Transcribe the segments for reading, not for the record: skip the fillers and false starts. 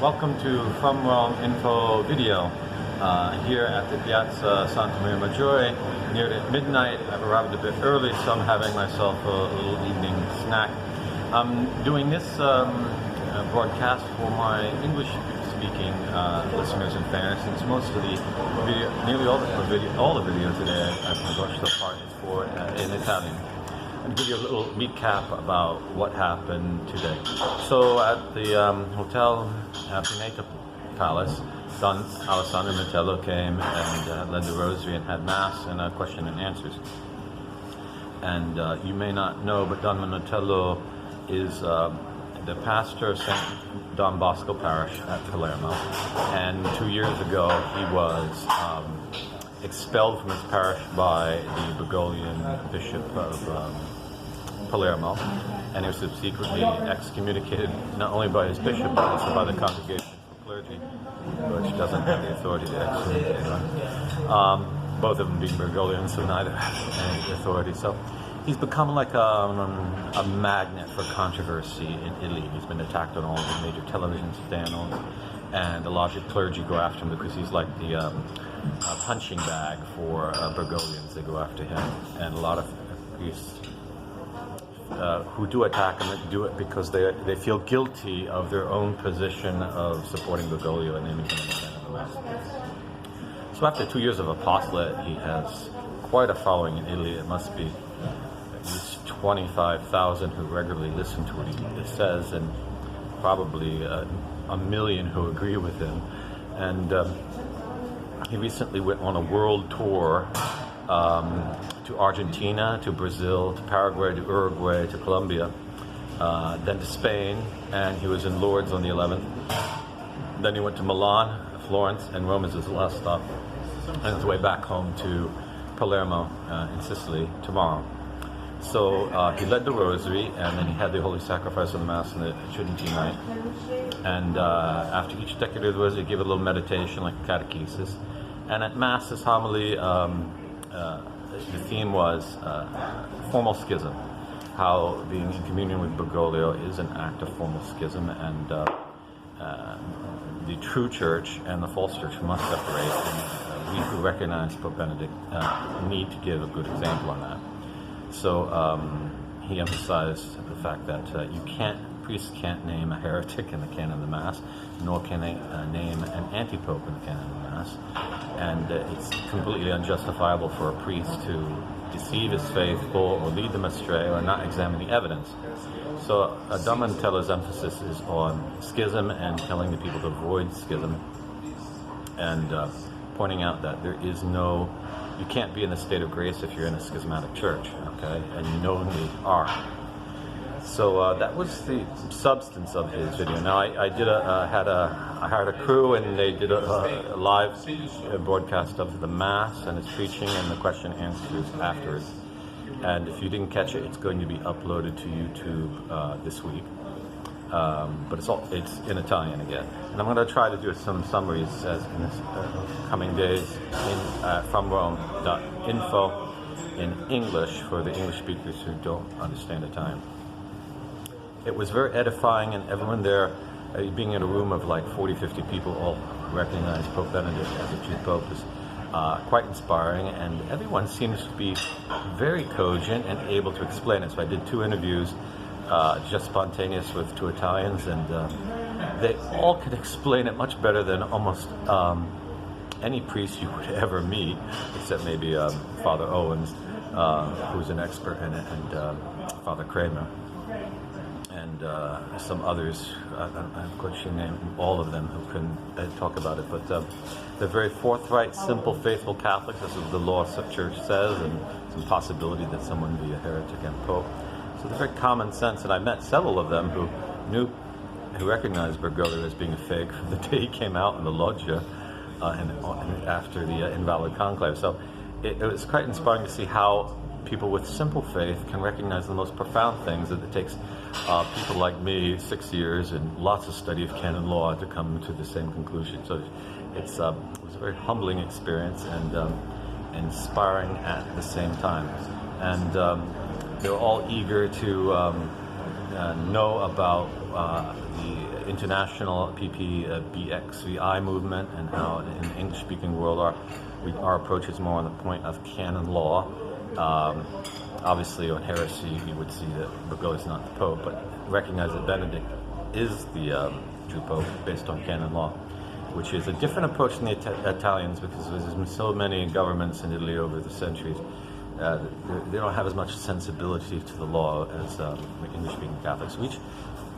Welcome to From Rome Info video here at the Piazza Santa Maria Maggiore near midnight. I've arrived a bit early, so I'm having myself a little evening snack. I'm doing this broadcast for my English-speaking listeners and fans, since most of the video, nearly all the video today I've watched so far is for in Italian. And give you a little recap about what happened today. So at the Hotel Pineta Palace, Don Minutella came and led the rosary and had mass and a question and answers. And you may not know, but Don Minutella is the pastor of St. Don Bosco Parish at Palermo. And 2 years ago, he was expelled from his parish by the Bergoglian Bishop of Palermo, and he was subsequently excommunicated not only by his bishop but also by the Congregation for Clergy, which doesn't have the authority to excommunicate anyone. Both of them being Bergoglians, so neither have any authority. So he's become like a magnet for controversy in Italy. He's been attacked on all the major television channels, and a lot of clergy go after him because he's like the punching bag for Bergoglians. They go after him, and a lot of priests who do attack him do it because they feel guilty of their own position of supporting Bugnolo and naming him in the Mass. So after 2 years of apostolate, he has quite a following in Italy. It must be at least 25,000 who regularly listen to what he says, and probably a million who agree with him. And he recently went on a world tour to Argentina, to Brazil, to Paraguay, to Uruguay, to Colombia, then to Spain, and he was in Lourdes on the 11th. Then he went to Milan, Florence, and Rome is his last stop, and his way back home to Palermo in Sicily tomorrow. So he led the rosary, and then he had the Holy Sacrifice of the Mass on the Tridentine night. And after each decade of the rosary, he gave a little meditation, like catechesis. And at Mass, this homily, the theme was formal schism, how being in communion with Bugnolo is an act of formal schism, and the true church and the false church must separate, and we who recognize Pope Benedict need to give a good example on that. So he emphasized the fact that priests can't name a heretic in the canon of the Mass, nor can they name an anti-pope in the canon of the Mass. And it's completely unjustifiable for a priest to deceive his faithful or lead them astray or not examine the evidence. So Don Minutella's emphasis is on schism and telling the people to avoid schism, and pointing out that you can't be in the state of grace if you're in a schismatic church, okay? And you knowingly are. So that was the substance of his video. Now I hired a crew, and they did a live broadcast of the Mass and his preaching and the question and answers afterwards. And if you didn't catch it, it's going to be uploaded to YouTube this week. But it's in Italian again. And I'm going to try to do some summaries in the coming days at FromRome.info in English for the English speakers who don't understand Italian. It was very edifying, and everyone there, being in a room of like 40-50 people, all recognize Pope Benedict as a chief pope, is quite inspiring, and everyone seems to be very cogent and able to explain it. So I did 2 interviews, just spontaneous, with 2 Italians, and they all could explain it much better than almost any priest you would ever meet, except maybe Father Owens, who's an expert in it, and Father Kramer. And some others, I'm quite sure name all of them who can talk about it, but they're very forthright, simple, faithful Catholics. This is what the law of the Church says, and some possibility that someone be a heretic and pope. So they're very common sense, and I met several of them who recognized Bugnolo as being a fake from the day he came out in the loggia and after the invalid conclave. So it was quite inspiring to see how people with simple faith can recognize the most profound things, that it takes people like me 6 years and lots of study of canon law to come to the same conclusion. So it was a very humbling experience and inspiring at the same time. And they were all eager to know about the international PPBXVI movement and how in the English-speaking world our approach is more on the point of canon law. Obviously, on heresy, you would see that Bugnolo is not the Pope, but recognize that Benedict is the true Pope based on canon law, which is a different approach than the Italians, because there's been so many governments in Italy over the centuries. They don't have as much sensibility to the law as English-speaking Catholics. We each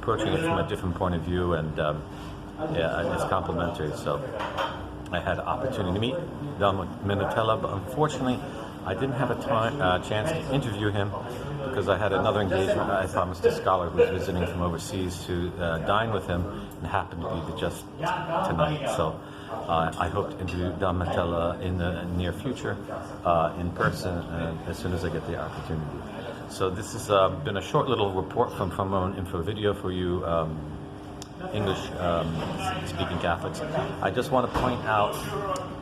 approaching it from a different point of view, and it's complementary. So I had an opportunity to meet Don Minutella, but unfortunately I didn't have a chance to interview him because I had another engagement. I promised a scholar who was visiting from overseas to dine with him, and happened to be just tonight. So I hope to interview Don Minutella in the near future in person as soon as I get the opportunity. So this has been a short little report from my own info video for you English-speaking Catholics. I just want to point out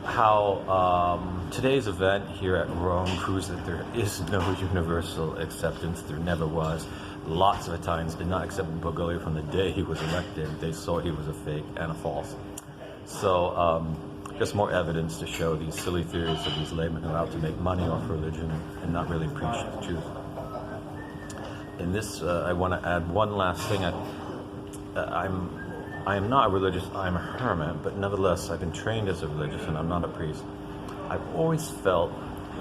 how today's event here at Rome proves that there is no universal acceptance. There never was. Lots of Italians did not accept Bugnolo from the day he was elected. They saw he was a fake and a false. So just more evidence to show these silly theories of these laymen who are out to make money off religion and not really preach the truth. In this, I want to add one last thing. I am not a religious, I'm a hermit, but nevertheless I've been trained as a religious and I'm not a priest. I've always felt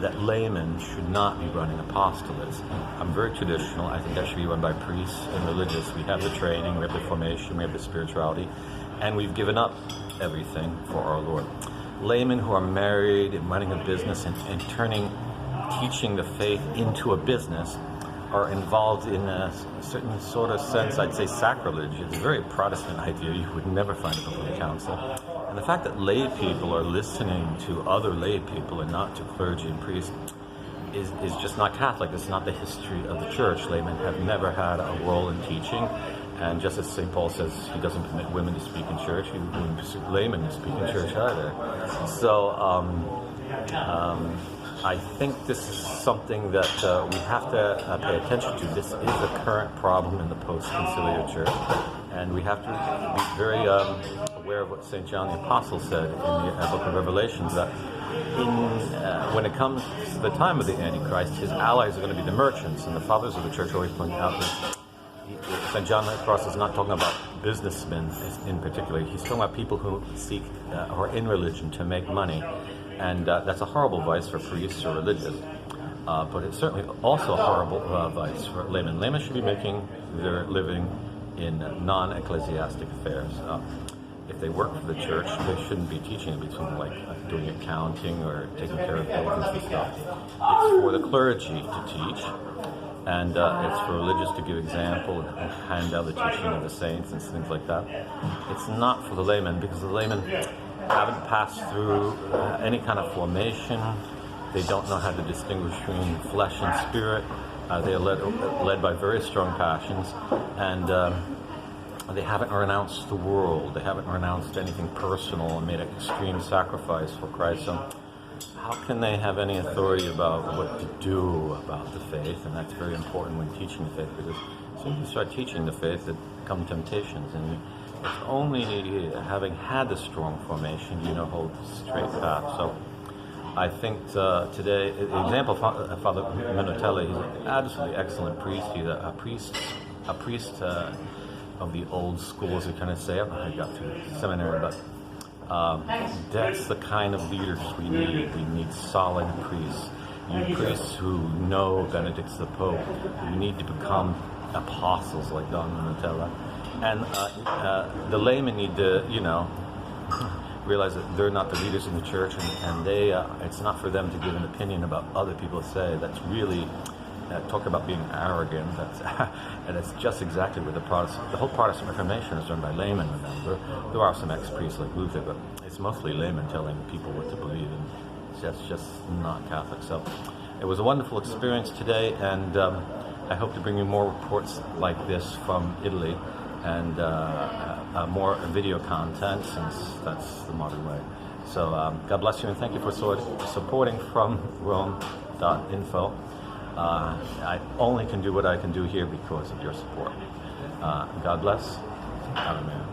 that laymen should not be running apostolates. I'm very traditional. I think that should be run by priests and religious. We have the training, we have the formation, we have the spirituality, and we've given up everything for our Lord. Laymen who are married and running a business and turning teaching the faith into a business are involved in a certain sort of sense, I'd say sacrilege. It's a very Protestant idea. You would never find it before the council. And the fact that lay people are listening to other lay people and not to clergy and priests is just not Catholic. It's not the history of the church. Laymen have never had a role in teaching. And just as St. Paul says he doesn't permit women to speak in church, he wouldn't permit laymen to speak in church either. So I think this is something that we have to pay attention to. This is a current problem in the post-conciliar church, and we have to be very aware of what St. John the Apostle said in the book of Revelations, that when it comes to the time of the Antichrist, his allies are going to be the merchants, and the fathers of the church always point out that St. John the Cross is not talking about businessmen in particular. He's talking about people who seek or are in religion to make money. And that's a horrible vice for priests or religious. But it's certainly also a horrible vice for laymen. Laymen should be making their living in non-ecclesiastic affairs. If they work for the church, they shouldn't be teaching in between, like doing accounting or taking care of buildings and stuff. It's for the clergy to teach, and it's for religious to give example and hand down the teaching of the saints and things like that. It's not for the laymen, because the laymen haven't passed through any kind of formation. They don't know how to distinguish between flesh and spirit. They are led by very strong passions, and they haven't renounced the world. They haven't renounced anything personal and made an extreme sacrifice for Christ. So how can they have any authority about what to do about the faith? And that's very important when teaching the faith, because as soon as you start teaching the faith, there come temptations, and it's only having had a strong formation, you know, hold straight path. So I think today, the example of Father Minutella, he's an absolutely excellent priest. He's a priest of the old school, as we kind of say. I don't know how he got through seminary, but that's the kind of leaders we need. We need solid priests. You priests who know Benedict's the Pope, you need to become apostles like Don Minutella. And the laymen need to, realize that they're not the leaders in the church, and they it's not for them to give an opinion about other people say. That's really talk about being arrogant. And it's just exactly what the whole Protestant Reformation is run by laymen. Remember, there are some ex-priests like Luther, but it's mostly laymen telling people what to believe, and that's just not Catholic. So it was a wonderful experience today, and I hope to bring you more reports like this from Italy, and more video content, since that's the modern way. So God bless you, and thank you for supporting from Rome.info. I only can do what I can do here because of your support. God bless. Amen.